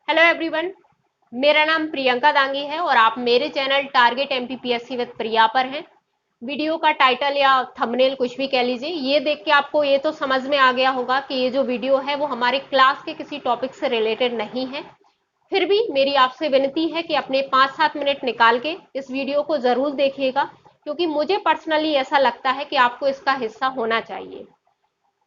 Hello everyone, मेरा नाम प्रियंका दांगी है और आप मेरे चैनल टारगेट एमपीपीएससी विद प्रिया पर हैं। वीडियो का टाइटल या थंबनेल कुछ भी कह लीजिए, ये देख के आपको ये तो समझ में आ गया होगा कि ये जो वीडियो है वो हमारे क्लास के किसी टॉपिक से रिलेटेड नहीं है। फिर भी मेरी आपसे विनती है कि अपने 5-7 मिनट निकाल के इस वीडियो को ज़रूर देखिएगा, क्योंकि मुझे पर्सनली ऐसा लगता है कि आपको इसका हिस्सा होना चाहिए।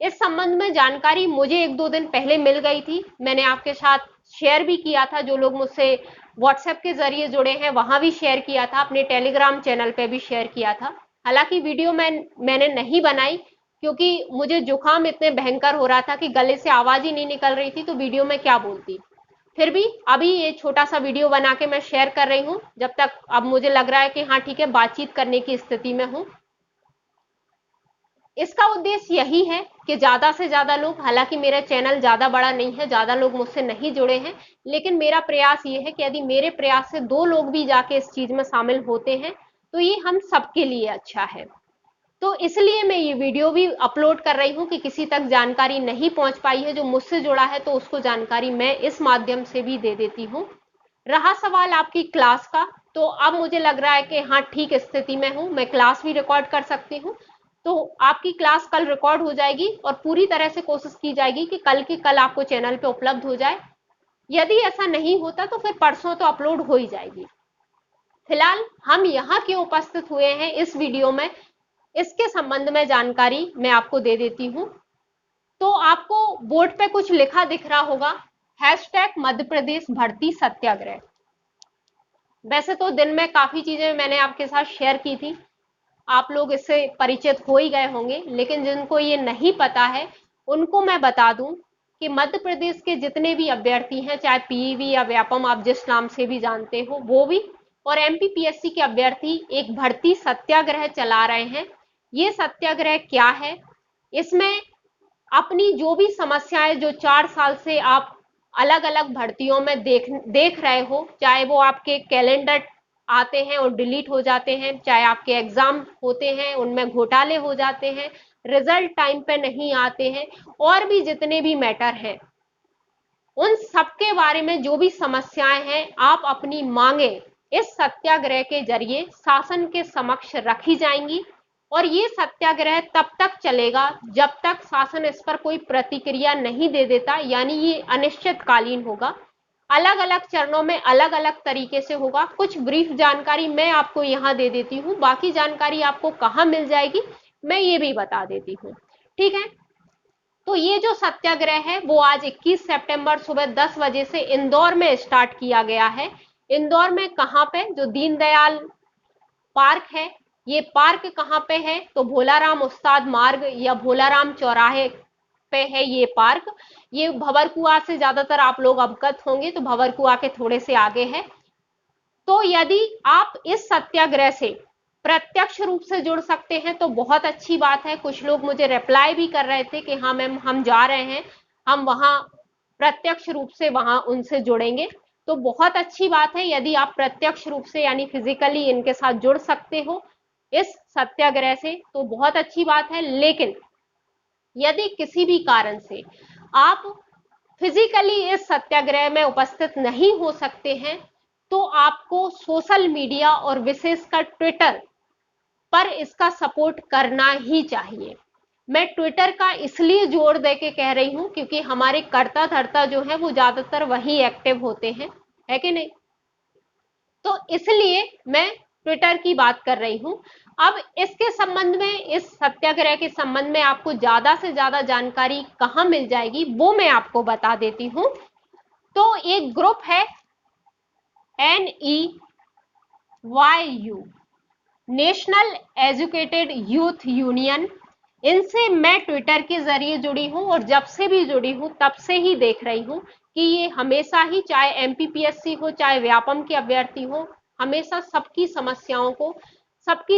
इस संबंध में जानकारी मुझे 1-2 दिन पहले मिल गई थी। मैंने आपके साथ शेयर भी किया था, जो लोग मुझसे व्हाट्सएप के जरिए जुड़े हैं वहां भी शेयर किया था, अपने टेलीग्राम चैनल पे भी शेयर किया था। हालांकि वीडियो मैंने नहीं बनाई, क्योंकि मुझे जुकाम इतने भयंकर हो रहा था कि गले से आवाज ही नहीं निकल रही थी, तो वीडियो में क्या बोलती। फिर भी अभी ये छोटा सा वीडियो बना के मैं शेयर कर रही हूँ, जब तक अब मुझे लग रहा है कि हाँ ठीक है, बातचीत करने की स्थिति में हूँ। इसका उद्देश्य यही है कि ज्यादा से ज्यादा लोग, हालांकि मेरा चैनल ज्यादा बड़ा नहीं है, ज्यादा लोग मुझसे नहीं जुड़े हैं, लेकिन मेरा प्रयास ये है कि यदि मेरे प्रयास से 2 लोग भी जाके इस चीज में शामिल होते हैं तो ये हम सबके लिए अच्छा है। तो इसलिए मैं ये वीडियो भी अपलोड कर रही हूँ कि किसी तक जानकारी नहीं पहुंच पाई है जो मुझसे जुड़ा है, तो उसको जानकारी मैं इस माध्यम से भी दे देती हूँ। रहा सवाल आपकी क्लास का, तो अब मुझे लग रहा है कि हाँ ठीक स्थिति में हूँ, मैं क्लास भी रिकॉर्ड कर सकती हूँ। तो आपकी क्लास कल रिकॉर्ड हो जाएगी और पूरी तरह से कोशिश की जाएगी कि कल के कल आपको चैनल पे उपलब्ध हो जाए। यदि ऐसा नहीं होता तो फिर परसों तो अपलोड हो ही जाएगी। फिलहाल हम यहाँ क्यों उपस्थित हुए हैं इस वीडियो में, इसके संबंध में जानकारी मैं आपको दे देती हूँ। तो आपको बोर्ड पे कुछ लिखा दिख रहा होगा, हैशटैग मध्य प्रदेश भर्ती सत्याग्रह। वैसे तो दिन में काफी चीजें मैंने आपके साथ शेयर की थी, आप लोग इससे परिचित हो ही गए होंगे, लेकिन जिनको ये नहीं पता है उनको मैं बता दूं कि मध्य प्रदेश के जितने भी अभ्यर्थी हैं, चाहे पीईवी या व्यापम आप जिस नाम से भी जानते हो वो भी, और एमपीपीएससी के अभ्यर्थी एक भर्ती सत्याग्रह चला रहे हैं। ये सत्याग्रह क्या है, इसमें अपनी जो भी समस्याएं जो 4 साल से आप अलग अलग भर्तियों में देख रहे हो, चाहे वो आपके कैलेंडर आते हैं और डिलीट हो जाते हैं, चाहे आपके एग्जाम होते हैं उनमें घोटाले हो जाते हैं, रिजल्ट टाइम पे नहीं आते हैं, और भी जितने भी मैटर हैं, उन सबके बारे में जो भी समस्याएं हैं आप अपनी मांगे इस सत्याग्रह के जरिए शासन के समक्ष रखी जाएंगी। और ये सत्याग्रह तब तक चलेगा जब तक शासन इस पर कोई प्रतिक्रिया नहीं दे देता, यानी ये अनिश्चितकालीन होगा। अलग अलग चरणों में अलग अलग तरीके से होगा। कुछ ब्रीफ जानकारी मैं आपको यहाँ दे देती हूँ, बाकी जानकारी आपको कहाँ मिल जाएगी मैं ये भी बता देती हूँ, ठीक है। तो ये जो सत्याग्रह है वो आज 21 सितंबर सुबह 10 बजे से इंदौर में स्टार्ट किया गया है। इंदौर में कहाँ पे, जो दीनदयाल पार्क है, ये पार्क कहाँ पे है तो भोलाराम उस्ताद मार्ग या भोलाराम चौराहे पे है ये पार्क। ये भंवरकुआ से ज्यादातर आप लोग अवगत होंगे, तो भंवरकुआ के थोड़े से आगे है। तो यदि आप इस सत्याग्रह से प्रत्यक्ष रूप से जुड़ सकते हैं तो बहुत अच्छी बात है। कुछ लोग मुझे रिप्लाई भी कर रहे थे कि हाँ मैम हम जा रहे हैं, हम वहां प्रत्यक्ष रूप से वहां उनसे जुड़ेंगे। तो बहुत अच्छी बात है यदि आप प्रत्यक्ष रूप से यानी फिजिकली इनके साथ जुड़ सकते हो इस सत्याग्रह से, तो बहुत अच्छी बात है। लेकिन यदि किसी भी कारण से आप फिजिकली इस सत्याग्रह में उपस्थित नहीं हो सकते हैं तो आपको सोशल मीडिया और विशेषकर ट्विटर पर इसका सपोर्ट करना ही चाहिए। मैं ट्विटर का इसलिए जोर दे के कह रही हूं क्योंकि हमारे कर्ता धर्ता जो है वो ज्यादातर वही एक्टिव होते हैं, है कि नहीं। तो इसलिए मैं ट्विटर की बात कर रही हूं। अब इसके संबंध में, इस सत्याग्रह के संबंध में आपको ज्यादा से ज्यादा जानकारी कहां मिल जाएगी वो मैं आपको बता देती हूं। तो एक ग्रुप है NEYU, national educated youth union. इनसे मैं ट्विटर के जरिए जुड़ी हूं और जब से भी जुड़ी हूं तब से ही देख रही हूं कि ये हमेशा ही, चाहे एमपीपीएससी हो चाहे व्यापम के अभ्यर्थी हो, हमेशा सबकी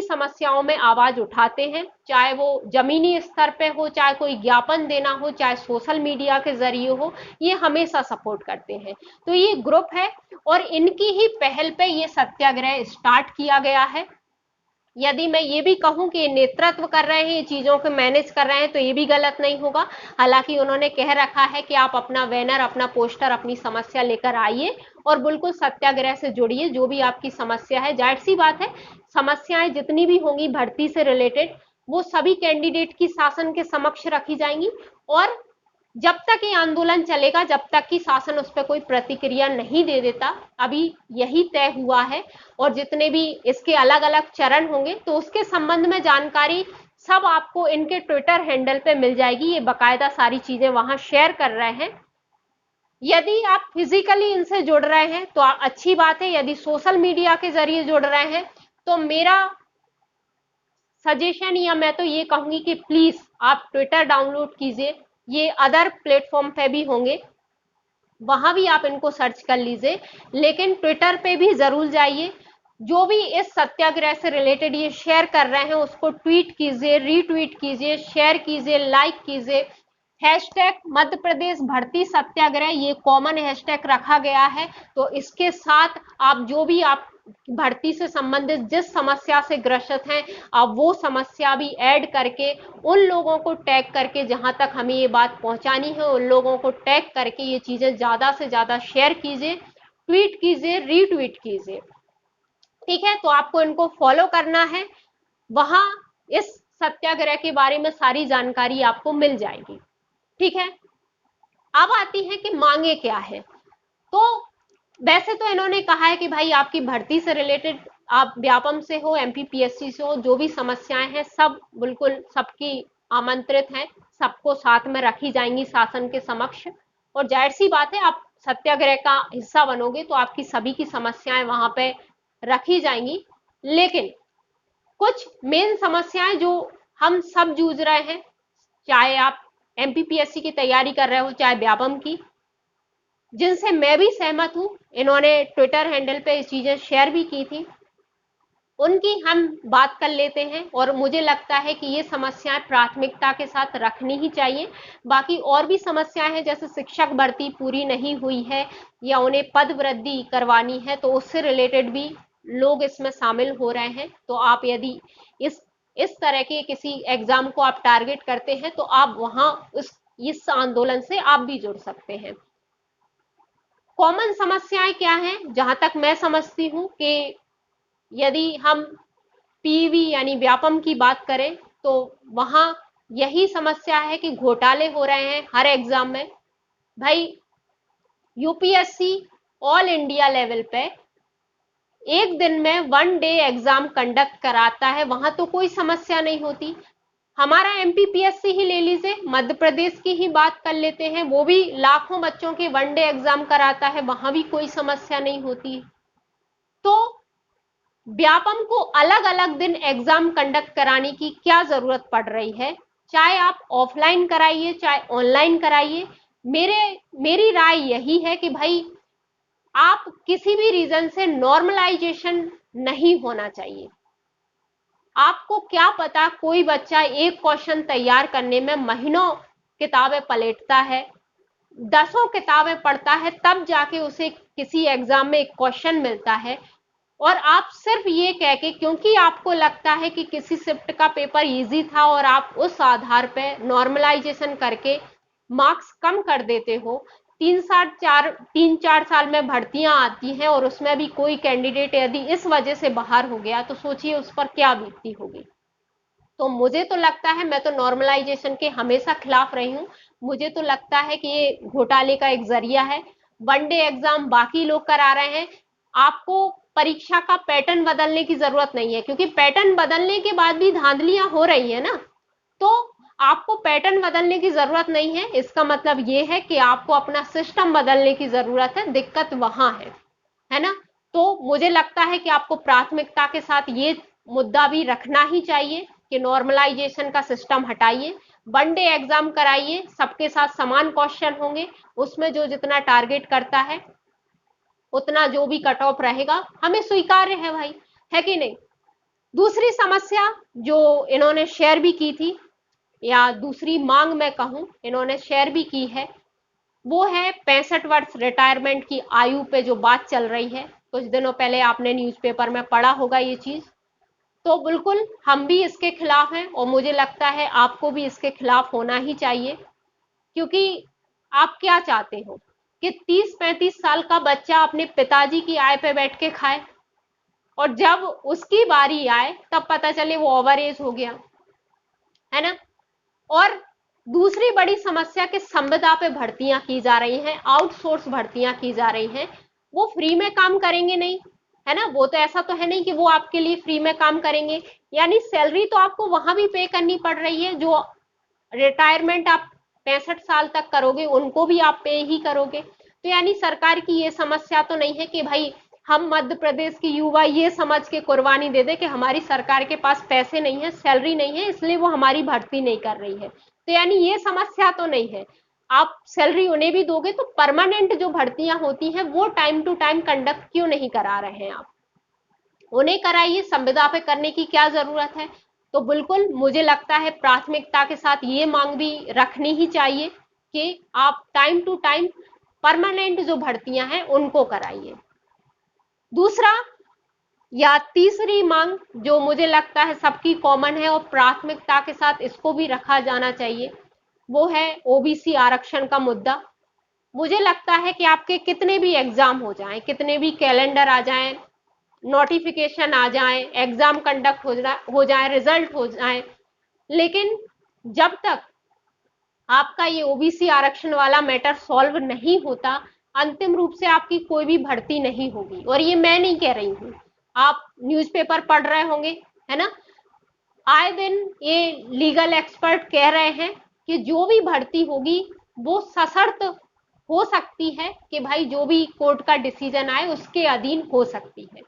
समस्याओं में आवाज उठाते हैं, चाहे वो जमीनी स्तर पे हो, चाहे कोई ज्ञापन देना हो, चाहे सोशल मीडिया के जरिए हो, ये हमेशा सपोर्ट करते हैं। तो ये ग्रुप है और इनकी ही पहल पे ये सत्याग्रह स्टार्ट किया गया है। यदि मैं ये भी कहूं कि ये नेतृत्व कर रहे हैं, ये चीजों को मैनेज कर रहे हैं, तो ये भी गलत नहीं होगा। हालांकि उन्होंने कह रखा है कि आप अपना बैनर, अपना पोस्टर, अपनी समस्या लेकर आइए और बिल्कुल सत्याग्रह से जुड़िए, जो भी आपकी समस्या है। जाहिर सी बात है, समस्याएं जितनी भी होंगी भर्ती से रिलेटेड, वो सभी कैंडिडेट की शासन के समक्ष रखी जाएंगी, और जब तक ये आंदोलन चलेगा, जब तक कि शासन उस पर कोई प्रतिक्रिया नहीं दे देता, अभी यही तय हुआ है। और जितने भी इसके अलग अलग चरण होंगे, तो उसके संबंध में जानकारी सब आपको इनके ट्विटर हैंडल पे मिल जाएगी। ये बकायदा सारी चीजें वहां शेयर कर रहे हैं। यदि आप फिजिकली इनसे जुड़ रहे हैं तो अच्छी बात है, यदि सोशल मीडिया के जरिए जुड़ रहे हैं तो मेरा सजेशन, या मैं तो ये कहूंगी कि प्लीज आप ट्विटर डाउनलोड कीजिए। ये अदर प्लेटफॉर्म पे भी होंगे, वहां भी आप इनको सर्च कर लीजिए, लेकिन ट्विटर पे भी जरूर जाइए। जो भी इस सत्याग्रह से रिलेटेड ये शेयर कर रहे हैं उसको ट्वीट कीजिए, रीट्वीट कीजिए, शेयर कीजिए, लाइक कीजिए। हैशटैग मध्य प्रदेश भर्ती सत्याग्रह ये कॉमन हैशटैग रखा गया है। तो इसके साथ आप जो भी आप भर्ती से संबंधित जिस समस्या से ग्रसित हैं, आप वो समस्या भी ऐड करके, उन लोगों को टैग करके, जहां तक हमें ये बात पहुंचानी है उन लोगों को टैग करके ये चीजें ज्यादा से ज्यादा शेयर कीजिए, ट्वीट कीजिए, रीट्वीट कीजिए। ठीक है, तो आपको इनको फॉलो करना है। वहां इस सत्याग्रह के बारे में सारी जानकारी आपको मिल जाएगी। ठीक है, अब आती है कि मांगे क्या है। तो वैसे तो इन्होंने कहा है कि भाई आपकी भर्ती से रिलेटेड, आप व्यापम से हो, एमपीपीएससी से हो, जो भी समस्याएं हैं सब बिल्कुल सबकी आमंत्रित हैं, सबको साथ में रखी जाएंगी शासन के समक्ष। और जाहिर सी बात है, आप सत्याग्रह का हिस्सा बनोगे तो आपकी सभी की समस्याएं वहां पे रखी जाएंगी। लेकिन कुछ मेन समस्याएं जो हम सब जूझ रहे हैं, चाहे आप एमपीपीएससी की तैयारी कर रहे हो, चाहे व्यापम की, जिनसे मैं भी सहमत हूं, इन्होंने ट्विटर हैंडल पे चीजें शेयर भी की थी, उनकी हम बात कर लेते हैं। और मुझे लगता है कि ये समस्याएं प्राथमिकता के साथ रखनी ही चाहिए। बाकी और भी समस्याएं हैं, जैसे शिक्षक भर्ती पूरी नहीं हुई है या उन्हें पद वृद्धि करवानी है, तो उससे रिलेटेड भी लोग इसमें शामिल हो रहे हैं। तो आप यदि इस तरह के किसी एग्जाम को आप टारगेट करते हैं तो आप वहां इस आंदोलन से आप भी जुड़ सकते हैं। कॉमन समस्याएं क्या हैं, जहां तक मैं समझती हूं कि यदि हम पीवी यानी व्यापम की बात करें तो वहां यही समस्या है कि घोटाले हो रहे हैं हर एग्जाम में। भाई यूपीएससी ऑल इंडिया लेवल पे एक दिन में 1 डे एग्जाम कंडक्ट कराता है, वहां तो कोई समस्या नहीं होती। हमारा एमपीपीएससी ही ले लीजिए, मध्य प्रदेश की ही बात कर लेते हैं, वो भी लाखों बच्चों के 1 डे एग्जाम कराता है, वहां भी कोई समस्या नहीं होती। तो व्यापम को अलग अलग दिन एग्जाम कंडक्ट कराने की क्या जरूरत पड़ रही है? चाहे आप ऑफलाइन कराइए, चाहे ऑनलाइन कराइए। मेरी राय यही है कि भाई आप किसी भी रीजन से नॉर्मलाइजेशन नहीं होना चाहिए। आपको क्या पता, कोई बच्चा एक क्वेश्चन तैयार करने में महीनों किताबें पलटता है, दसों किताबें पढ़ता है, तब जाके उसे किसी एग्जाम में एक क्वेश्चन मिलता है। और आप सिर्फ ये कह के, क्योंकि आपको लगता है कि किसी शिफ्ट का पेपर इजी था और आप उस आधार पे नॉर्मलाइजेशन करके मार्क्स कम कर देते हो। 3-4 साल में भर्तियां आती हैं और उसमें भी कोई कैंडिडेट यदि इस वजह से बाहर हो गया तो सोचिए उस पर क्या बीतती होगी। तो मुझे तो लगता है, मैं तो नॉर्मलाइजेशन के हमेशा खिलाफ रही हूं। मुझे तो लगता है कि ये घोटाले का एक जरिया है। 1 डे एग्जाम बाकी लोग करा रहे हैं, आपको परीक्षा का पैटर्न बदलने की जरूरत नहीं है, क्योंकि पैटर्न बदलने के बाद भी धांधलियां हो रही है ना। तो आपको पैटर्न बदलने की जरूरत नहीं है, इसका मतलब ये है कि आपको अपना सिस्टम बदलने की जरूरत है। दिक्कत वहां है ना। तो मुझे लगता है कि आपको प्राथमिकता के साथ ये मुद्दा भी रखना ही चाहिए कि नॉर्मलाइजेशन का सिस्टम हटाइए, 1 डे एग्जाम कराइए, सबके साथ समान क्वेश्चन होंगे, उसमें जो जितना टारगेट करता है उतना जो भी कट ऑफ रहेगा हमें स्वीकार्य है भाई, है कि नहीं। दूसरी समस्या जो इन्होंने शेयर भी की थी, या दूसरी मांग मैं कहूं इन्होंने शेयर भी की है, वो है 65 वर्ष रिटायरमेंट की आयु पे जो बात चल रही है। कुछ दिनों पहले आपने न्यूज़पेपर में पढ़ा होगा ये चीज। तो बिल्कुल हम भी इसके खिलाफ हैं और मुझे लगता है आपको भी इसके खिलाफ होना ही चाहिए, क्योंकि आप क्या चाहते हो कि 30-35 साल का बच्चा अपने पिताजी की आय पे बैठ के खाए, और जब उसकी बारी आए तब पता चले वो ओवर एज हो गया, है ना। और दूसरी बड़ी समस्या कि संविदा पे भर्तियां की जा रही हैं, आउटसोर्स भर्तियां की जा रही हैं। वो फ्री में काम करेंगे नहीं, है ना। वो तो ऐसा तो है नहीं कि वो आपके लिए फ्री में काम करेंगे, यानी सैलरी तो आपको वहां भी पे करनी पड़ रही है। जो रिटायरमेंट आप 65 साल तक करोगे उनको भी आप पे ही करोगे। तो यानी सरकार की ये समस्या तो नहीं है कि भाई हम मध्य प्रदेश के युवा ये समझ के कुर्बानी दे दे कि हमारी सरकार के पास पैसे नहीं है, सैलरी नहीं है, इसलिए वो हमारी भर्ती नहीं कर रही है। तो यानी ये समस्या तो नहीं है। आप सैलरी उन्हें भी दोगे तो परमानेंट जो भर्तियां होती हैं वो टाइम टू टाइम कंडक्ट क्यों नहीं करा रहे हैं आप? उन्हें कराइए, संविदा पे करने की क्या जरूरत है? तो बिल्कुल मुझे लगता है प्राथमिकता के साथ ये मांग भी रखनी ही चाहिए कि आप टाइम टू टाइम परमानेंट जो भर्तियां हैं उनको कराइए। दूसरा या तीसरी मांग जो मुझे लगता है सबकी कॉमन है और प्राथमिकता के साथ इसको भी रखा जाना चाहिए, वो है ओबीसी आरक्षण का मुद्दा। मुझे लगता है कि आपके कितने भी एग्जाम हो जाएं, कितने भी कैलेंडर आ जाएं, नोटिफिकेशन आ जाए, एग्जाम कंडक्ट हो जाए, रिजल्ट हो जाए, लेकिन जब तक आपका ये ओबीसी आरक्षण वाला मैटर सॉल्व नहीं होता, अंतिम रूप से आपकी कोई भी भर्ती नहीं होगी। और ये मैं नहीं कह रही हूं, आप न्यूज़पेपर पढ़ रहे होंगे, है ना। आए दिन ये लीगल एक्सपर्ट कह रहे हैं कि जो भी भर्ती होगी वो सशर्त हो सकती है कि भाई जो भी कोर्ट का डिसीजन आए उसके अधीन हो सकती है।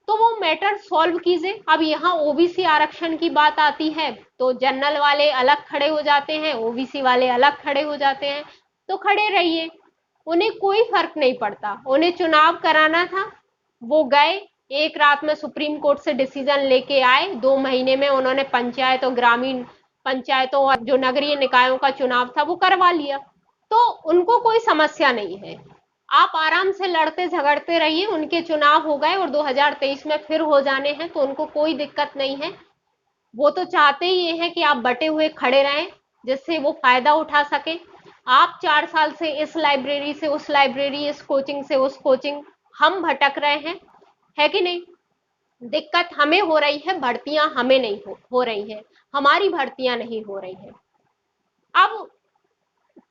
तो वो मैटर सॉल्व कीजिए। अब यहाँ ओबीसी आरक्षण की बात आती है तो जनरल वाले अलग खड़े हो जाते हैं, ओबीसी वाले अलग खड़े हो जाते हैं। तो खड़े रहिए, उन्हें कोई फर्क नहीं पड़ता। उन्हें चुनाव कराना था, वो गए, एक रात में सुप्रीम कोर्ट से डिसीजन लेके आए, 2 महीने में उन्होंने पंचायत और ग्रामीण पंचायतों और जो नगरीय निकायों का चुनाव था वो करवा लिया। तो उनको कोई समस्या नहीं है। आप आराम से लड़ते झगड़ते रहिए, उनके चुनाव हो गए और 2023 में फिर हो जाने हैं तो उनको कोई दिक्कत नहीं है। वो तो चाहते ही ये है कि आप बटे हुए खड़े रहें जिससे वो फायदा उठा सके। आप 4 साल से इस लाइब्रेरी से उस लाइब्रेरी, इस कोचिंग से उस कोचिंग हम भटक रहे हैं, है कि नहीं। दिक्कत हमें हो रही है, भर्तियां हमें नहीं हो रही है, हमारी भर्तियां नहीं हो रही है। अब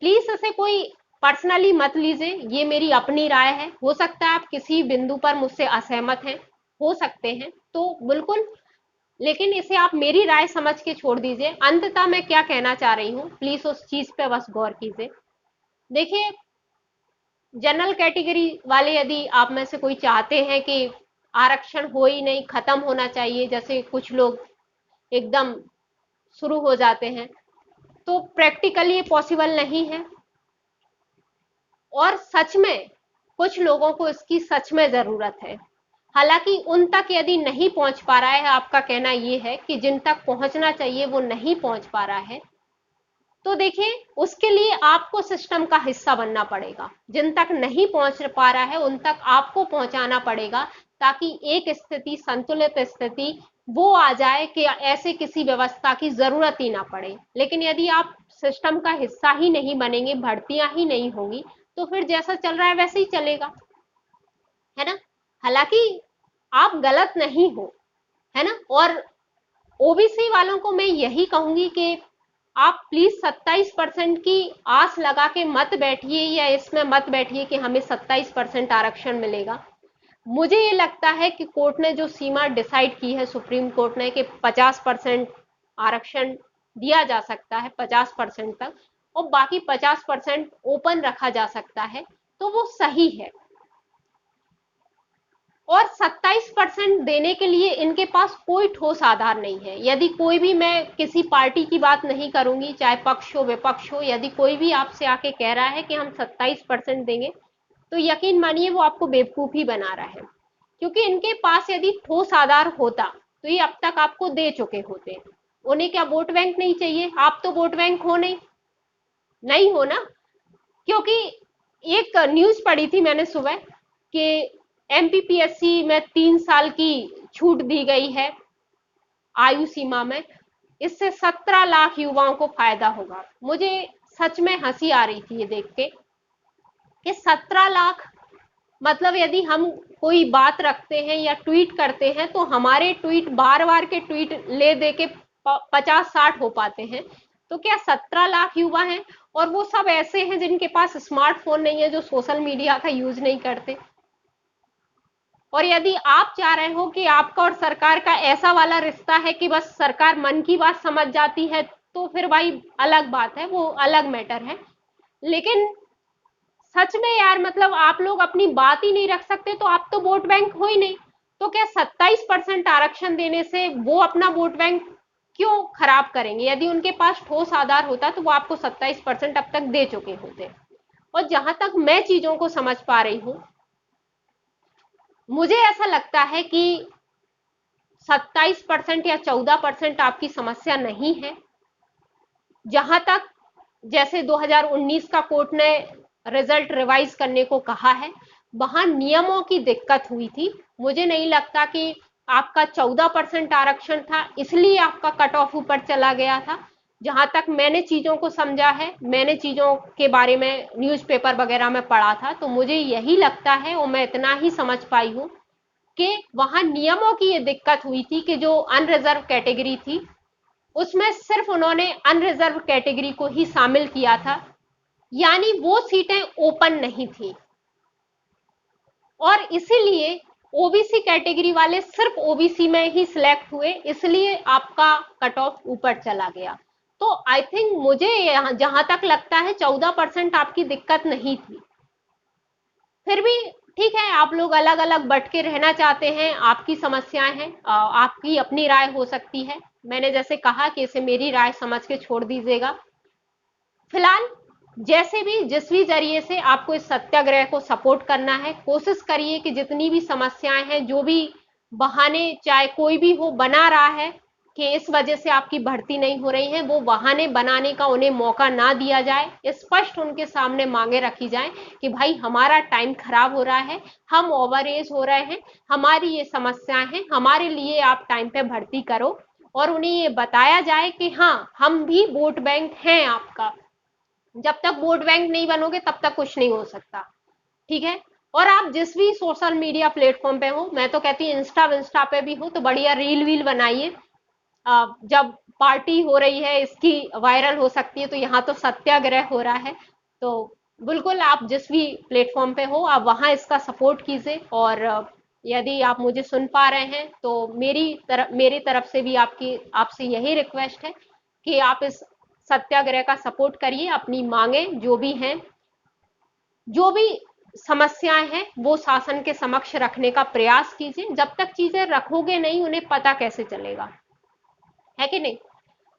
प्लीज इसे कोई पर्सनली मत लीजिए, ये मेरी अपनी राय है। हो सकता है आप किसी बिंदु पर मुझसे असहमत हैं, हो सकते हैं, तो बिल्कुल, लेकिन इसे आप मेरी राय समझ के छोड़ दीजिए। अंततः मैं क्या कहना चाह रही हूँ, प्लीज उस चीज पे बस गौर कीजिए। देखिए, जनरल कैटेगरी वाले यदि आप में से कोई चाहते हैं कि आरक्षण हो ही नहीं, खत्म होना चाहिए, जैसे कुछ लोग एकदम शुरू हो जाते हैं, तो प्रैक्टिकली ये पॉसिबल नहीं है। और सच में कुछ लोगों को इसकी सच में जरूरत है। हालांकि उन तक यदि नहीं पहुंच पा रहा है, आपका कहना यह है कि जिन तक पहुंचना चाहिए वो नहीं पहुंच पा रहा है, तो देखिए उसके लिए आपको सिस्टम का हिस्सा बनना पड़ेगा। जिन तक नहीं पहुंच पा रहा है उन तक आपको पहुंचाना पड़ेगा, ताकि एक स्थिति, संतुलित स्थिति वो आ जाए कि ऐसे किसी व्यवस्था की जरूरत ही ना पड़े। लेकिन यदि आप सिस्टम का हिस्सा ही नहीं बनेंगे, भर्तियां ही नहीं होंगी, तो फिर जैसा चल रहा है वैसे ही चलेगा, है ना। हालांकि आप गलत नहीं हो, है ना। और ओबीसी वालों को मैं यही कहूंगी कि आप प्लीज 27% की आस लगा के मत बैठिए, या इसमें मत बैठिए कि हमें 27% आरक्षण मिलेगा। मुझे ये लगता है कि कोर्ट ने जो सीमा डिसाइड की है, सुप्रीम कोर्ट ने, कि 50% आरक्षण दिया जा सकता है, 50% तक, और बाकी 50% ओपन रखा जा सकता है, तो वो सही है। और 27% देने के लिए इनके पास कोई ठोस आधार नहीं है। यदि कोई भी, मैं किसी पार्टी की बात नहीं करूंगी, चाहे पक्ष हो विपक्ष हो, यदि कोई भी आपसे आके कह रहा है कि हम 27% देंगे, तो यकीन मानिए वो आपको बेवकूफ ही बना रहा है। क्योंकि इनके पास यदि ठोस आधार होता तो ये अब तक आपको दे चुके होते। उन्हें क्या वोट बैंक नहीं चाहिए? आप तो वोट बैंक हो नहीं, नहीं हो ना। क्योंकि एक न्यूज पढ़ी थी मैंने सुबह कि एमपीपीएससी में 3 साल की छूट दी गई है, आयु सीमा में, इससे 17 लाख युवाओं को फायदा होगा। मुझे सच में हंसी आ रही थी ये देख के कि 17 लाख, मतलब यदि हम कोई बात रखते हैं या ट्वीट करते हैं तो हमारे ट्वीट बार बार के ट्वीट ले दे के 50-60 हो पाते हैं, तो क्या 17 लाख युवा हैं? और वो सब ऐसे हैं जिनके पास स्मार्टफोन नहीं है, जो सोशल मीडिया का यूज नहीं करते। और यदि आप चाह रहे हो कि आपका और सरकार का ऐसा वाला रिश्ता है कि बस सरकार मन की बात समझ जाती है, तो फिर भाई अलग बात है, वो अलग मैटर है। लेकिन सच में यार, मतलब आप लोग अपनी बात ही नहीं रख सकते तो आप तो वोट बैंक हो ही नहीं। तो क्या 27% आरक्षण देने से वो अपना वोट बैंक क्यों खराब करेंगे? यदि उनके पास ठोस आधार होता तो वो आपको 27% अब तक दे चुके होते। और जहां तक मैं चीजों को समझ पा रही हूं, मुझे ऐसा लगता है कि 27% या 14% आपकी समस्या नहीं है। जहां तक जैसे 2019 का कोर्ट ने रिजल्ट रिवाइज करने को कहा है, वहां नियमों की दिक्कत हुई थी। मुझे नहीं लगता कि आपका 14% आरक्षण था इसलिए आपका कट ऑफ ऊपर चला गया था। जहां तक मैंने चीजों को समझा है, मैंने चीजों के बारे में न्यूज़पेपर वगैरह में पढ़ा था, तो मुझे यही लगता है और मैं इतना ही समझ पाई हूं कि वहां नियमों की ये दिक्कत हुई थी कि जो अनरिजर्व कैटेगरी थी उसमें सिर्फ उन्होंने अनरिजर्व कैटेगरी को ही शामिल किया था, यानी वो सीटें ओपन नहीं थी। और इसीलिए ओबीसी कैटेगरी वाले सिर्फ ओबीसी में ही सिलेक्ट हुए, इसलिए आपका कट ऑफ ऊपर चला गया। तो आई थिंक मुझे जहां तक लगता है 14% आपकी दिक्कत नहीं थी। फिर भी ठीक है, आप लोग अलग अलग बट के रहना चाहते हैं, आपकी समस्याएं हैं, आपकी अपनी राय हो सकती है। मैंने जैसे कहा कि इसे मेरी राय समझ के छोड़ दीजिएगा। फिलहाल जैसे भी जिस भी जरिए से आपको इस सत्याग्रह को सपोर्ट करना है, कोशिश करिए कि जितनी भी समस्याएं हैं, जो भी बहाने चाहे कोई भी हो बना रहा है कि इस वजह से आपकी भर्ती नहीं हो रही है, वो बहाने बनाने का उन्हें मौका ना दिया जाए। स्पष्ट उनके सामने मांगे रखी जाए कि भाई हमारा टाइम खराब हो रहा है, हम ओवर एज हो रहे हैं, हमारी ये समस्याएं हैं, हमारे लिए आप टाइम पे भर्ती करो। और उन्हें ये बताया जाए कि हाँ, हम भी वोट बैंक हैं आपका। जब तक वोट बैंक नहीं बनोगे तब तक कुछ नहीं हो सकता, ठीक है? और आप जिस भी सोशल मीडिया प्लेटफॉर्म पे हो, मैं तो कहती हूँ इंस्टा पे भी हो तो बढ़िया रील वील बनाइए। जब पार्टी हो रही है इसकी वायरल हो सकती है, तो यहाँ तो सत्याग्रह हो रहा है, तो बिल्कुल आप जिस भी प्लेटफॉर्म पे हो आप वहां इसका सपोर्ट कीजिए। और यदि आप मुझे सुन पा रहे हैं तो मेरी तरफ से भी आपसे यही रिक्वेस्ट है कि आप इस सत्याग्रह का सपोर्ट करिए। अपनी मांगे जो भी हैं, जो भी समस्याएं हैं, वो शासन के समक्ष रखने का प्रयास कीजिए। जब तक चीजें रखोगे नहीं, उन्हें पता कैसे चलेगा, है कि नहीं?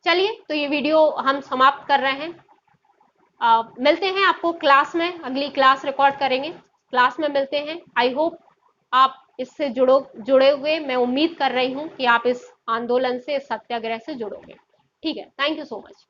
चलिए, तो ये वीडियो हम समाप्त कर रहे हैं। मिलते हैं आपको क्लास में, अगली क्लास रिकॉर्ड करेंगे, क्लास में मिलते हैं। आई होप आप इससे जुड़े हुए, मैं उम्मीद कर रही हूं कि आप इस आंदोलन से, इस सत्याग्रह से जुड़ोगे। ठीक है, थैंक यू सो मच।